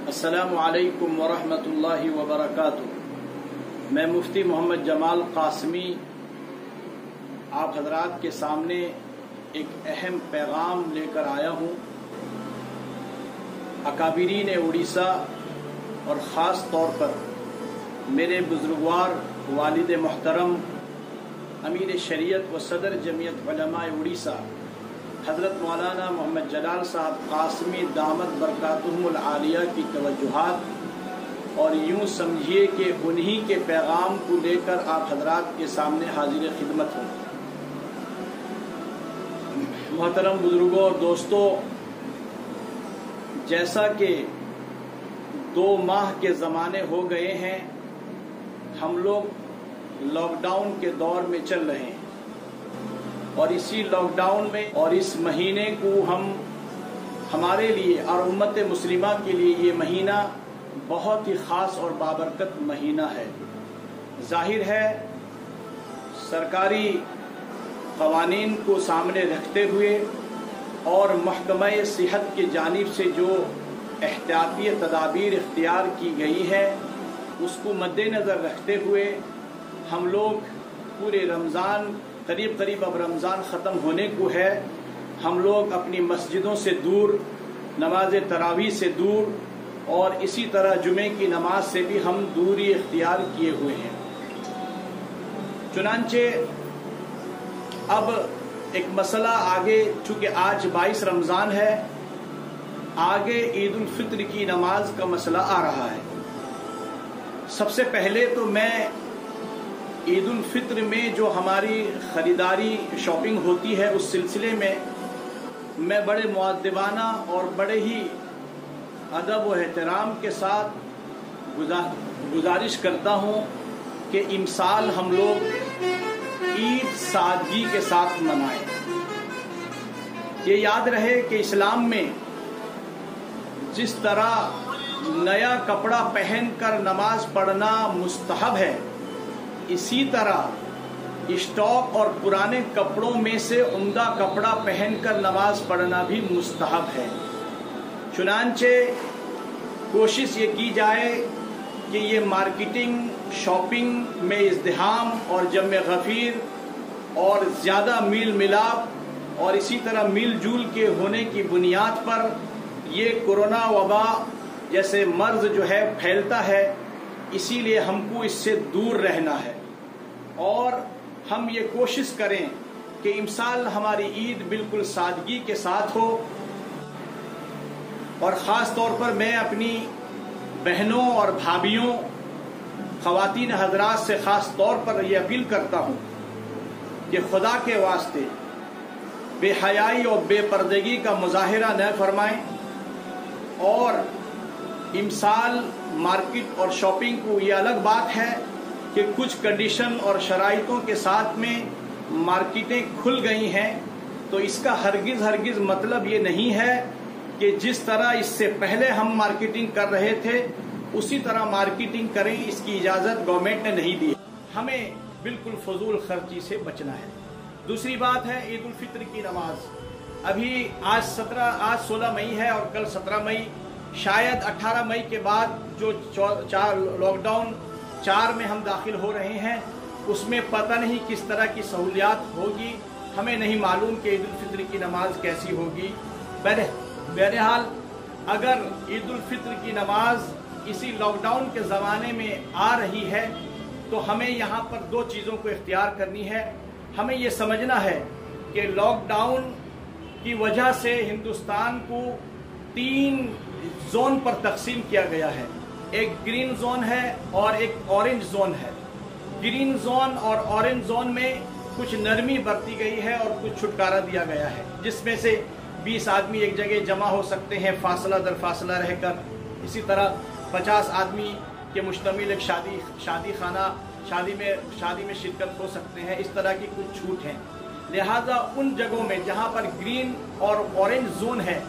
अस्सलामु अलैकुम वरहमतुल्लाहि वबरकातुह। मैं मुफ्ती मोहम्मद जमाल कासमी आप हजरात के सामने एक अहम पैगाम लेकर आया हूँ। अकाबिरीन उड़ीसा और ख़ास तौर पर मेरे बुजुर्गवार वालिद मोहतरम अमीर शरीयत व सदर जमीयत उलमा उड़ीसा हज़रत मौलाना मोहम्मद जलाल साहब कासमी दामत बरकातुहुमुल आलिया की तवज्जुहात और यूँ समझिए कि उन्हीं के पैगाम को लेकर आप हजरात के सामने हाजिर खिदमत हूँ। मोहतरम बुजुर्गों और दोस्तों, जैसा कि 2 माह के ज़माने हो गए हैं, हम लोग लॉकडाउन के दौर में चल रहे हैं और इसी लॉकडाउन में और इस महीने को हमारे लिए और उम्मत मुस्लिमा के लिए ये महीना बहुत ही ख़ास और बाबरकत महीना है। जाहिर है सरकारी क़वानीन को सामने रखते हुए और महकमा सेहत की जानिब से जो एहतियाती तदाबीर इख्तियार की गई है उसको मद्देनज़र रखते हुए हम लोग पूरे रमज़ान करीब अब रमज़ान ख़त्म होने को है, हम लोग अपनी मस्जिदों से दूर, नमाज तरावी से दूर और इसी तरह जुमे की नमाज से भी हम दूरी इख्तियार किए हुए हैं। चुनांचे अब एक मसला आगे, चूँकि आज 22 रमज़ान है, आगे ईद उल फित्र की नमाज का मसला आ रहा है। सबसे पहले तो मैं ईद उल फित्र में जो हमारी ख़रीदारी शॉपिंग होती है उस सिलसिले में मैं बड़े मुअद्दिबाना और बड़े ही अदब व एहतराम के साथ गुजारिश करता हूँ कि इमसाल हम लोग ईद सादगी के साथ मनाएं। ये याद रहे कि इस्लाम में जिस तरह नया कपड़ा पहनकर नमाज पढ़ना मुस्तहब है, इसी तरह स्टॉक और पुराने कपड़ों में से उम्दा कपड़ा पहनकर नमाज पढ़ना भी मुस्तहब है। चुनांचे कोशिश ये की जाए कि ये मार्केटिंग शॉपिंग में इज़्दिहाम और जम गफ़ीर और ज़्यादा मील मिलाप और इसी तरह मिल जुल के होने की बुनियाद पर ये कोरोना वबा जैसे मर्ज जो है फैलता है, इसीलिए हमको इससे दूर रहना है और हम ये कोशिश करें कि इमसाल हमारी ईद बिल्कुल सादगी के साथ हो। और ख़ास तौर पर मैं अपनी बहनों और भाभियों ख़वातीन हज़रात से ख़ास तौर पर यह अपील करता हूँ कि खुदा के वास्ते बेहयाई और बेपर्दगी का मुजाहिरा न फरमाएं और इमसाल मार्केट और शॉपिंग को ये अलग बात है कि कुछ कंडीशन और शराइतों के साथ में मार्केटें खुल गई हैं, तो इसका हरगिज़ मतलब ये नहीं है कि जिस तरह इससे पहले हम मार्केटिंग कर रहे थे उसी तरह मार्केटिंग करें। इसकी इजाज़त गवर्नमेंट ने नहीं दी। हमें बिल्कुल फजूल खर्ची से बचना है। दूसरी बात है ईद उल फित्र की नमाज। अभी आज 16 मई है और कल 17 मई, शायद 18 मई के बाद जो लॉकडाउन 4 में हम दाखिल हो रहे हैं उसमें पता नहीं किस तरह की सहूलियात होगी, हमें नहीं मालूम कि ईद उल फित्र की नमाज कैसी होगी। बहरहाल अगर ईद उल फित्र की नमाज इसी लॉकडाउन के ज़माने में आ रही है तो हमें यहाँ पर 2 चीज़ों को इख्तियार करनी है। हमें ये समझना है कि लॉकडाउन की वजह से हिंदुस्तान को 3 जोन पर तकसीम किया गया है। एक ग्रीन जोन है और एक ऑरेंज जोन है। ग्रीन जोन और ऑरेंज जोन में कुछ नरमी बरती गई है और कुछ छुटकारा दिया गया है, जिसमें से 20 आदमी एक जगह जमा हो सकते हैं फासला दर फासला रहकर। इसी तरह 50 आदमी के मुश्तमिल एक शादी में शिरकत हो सकते हैं। इस तरह की कुछ छूट हैं। लिहाजा उन जगहों में जहां पर ग्रीन और ऑरेंज जोन है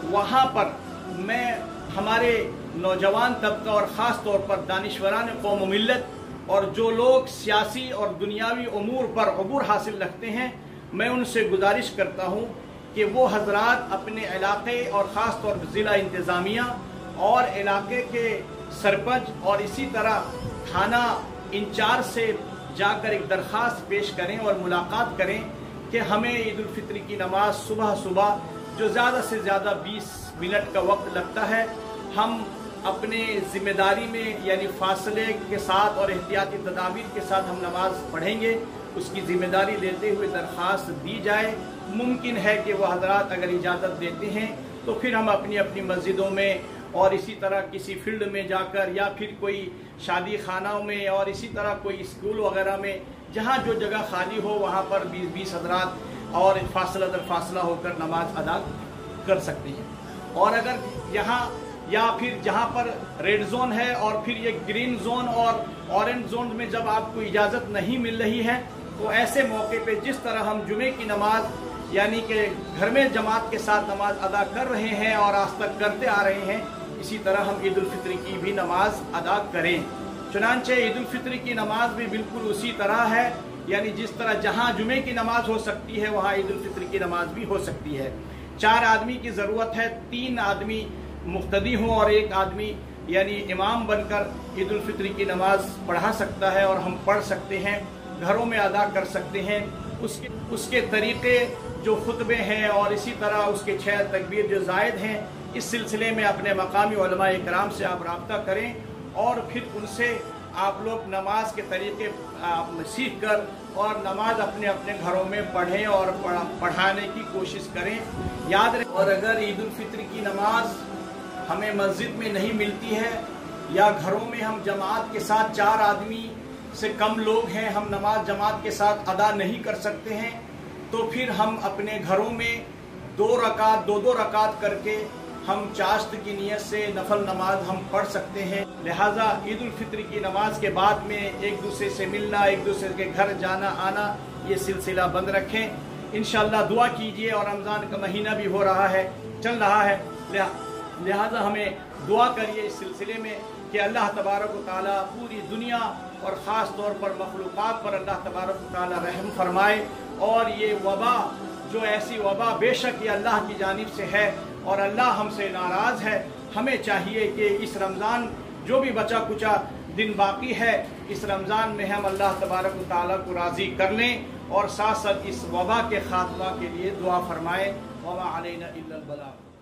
वहां पर मैं हमारे नौजवान तबका और ख़ास तौर पर दानिश्वरान कौम मिल्लत और जो लोग सियासी और दुनियावी उमूर पर अबूर हासिल रखते हैं, मैं उनसे गुजारिश करता हूँ कि वो हजरात अपने इलाके और ख़ास तौर पर ज़िला इंतज़ामिया اور علاقے کے سرپنچ اور اسی طرح تھانہ انچارج سے جا کر ایک درخواست پیش کریں اور ملاقات کریں کہ ہمیں عید الفطر کی نماز صبح جو زیادہ سے زیادہ 20 منٹ کا وقت لگتا ہے، ہم اپنے ذمہ داری میں یعنی فاصلے کے ساتھ اور احتیاطی تدابیر کے ساتھ ہم نماز پڑھیں گے، اس کی ذمہ داری لیتے ہوئے درخواست دی جائے۔ ممکن ہے کہ وہ حضرات اگر اجازت دیتے ہیں تو پھر ہم اپنی اپنی مسجدوں میں اور اسی طرح کسی فیلڈ میں جا کر یا پھر کوئی شادی خانوں میں اور اسی طرح کوئی اسکول وغیرہ میں جہاں جو جگہ خالی ہو وہاں پر 20 حضرات اور فاصلہ در فاصلہ ہو کر نماز ادا کر سکتے ہیں۔ اور اگر یہاں یا پھر جہاں پر ریڈ زون ہے اور پھر یہ گرین زون اور اورنج زون میں جب آپ کو اجازت نہیں مل رہی ہے تو ایسے موقع پہ جس طرح ہم جمعے کی نماز یعنی کہ گھر میں جماعت کے ساتھ نماز ادا کر رہے ہیں اور آج تک کرتے آ رہے ہیں، اسی طرح ہم عید الفطر کی بھی نماز ادا کریں۔ چنانچہ عید الفطر کی نماز بھی بالکل اسی طرح ہے، یعنی جس طرح جہاں جمعے کی نماز ہو سکتی ہے وہاں عید الفطر کی نماز بھی ہو سکتی ہے۔ 4 آدمی کی ضرورت ہے، 3 آدمی مقتدی ہوں اور 1 آدمی یعنی امام بن کر عید الفطر کی نماز پڑھا سکتا ہے اور ہم پڑھ سکتے ہیں، گھروں میں ادا کر سکتے ہیں۔ اس کے طریقے جو خطبے ہیں اور اسی طرح اس کے 6 تکبیر جو زائد ہیں، اس سلسلے میں اپنے مقامی علماء کرام سے آپ رابطہ کریں اور پھر ان سے آپ لوگ نماز کے طریقے سیکھ کر اور نماز اپنے اپنے گھروں میں پڑھیں اور پڑھانے کی کوشش کریں۔ یاد رکھیں، اور اگر عید الفطر کی نماز ہمیں مسجد میں نہیں ملتی ہے یا گھروں میں ہم جماعت کے ساتھ 4 آدمی سے کم لوگ ہیں، ہم نماز جماعت کے ساتھ ادا نہیں کر سکتے ہیں، تو پھر ہم اپنے گھروں میں 2 رکعت کر کے ہم چاشت کی نیت سے نفل نماز ہم پڑھ سکتے ہیں۔ لہٰذا عید الفطر کی نماز کے بعد میں ایک دوسرے سے ملنا، ایک دوسرے کے گھر جانا آنا، یہ سلسلہ بند رکھیں۔ انشاءاللہ دعا کیجئے، اور رمضان کا مہینہ بھی ہو رہا ہے، چل رہا ہے، لہٰذا ہمیں دعا کریے اس سلسلے میں کہ اللہ تبارک و تعالیٰ پوری دنیا اور خاص طور پر مخلوقات پر اللہ تبارک و تعالیٰ رحم فرمائے، اور یہ وبا جو ایسی وبا بے شک یہ اللہ کی جانب سے ہے اور اللہ ہم سے ناراض ہے۔ ہمیں چاہیے کہ اس رمضان جو بھی بچا کچا دن باقی ہے، اس رمضان میں ہم اللہ تبارک و تعالیٰ کو راضی کر لیں اور ساتھ ساتھ اس وبا کے خاتمہ کے لیے دعا فرمائیں۔ وما علینا الا البلاغ۔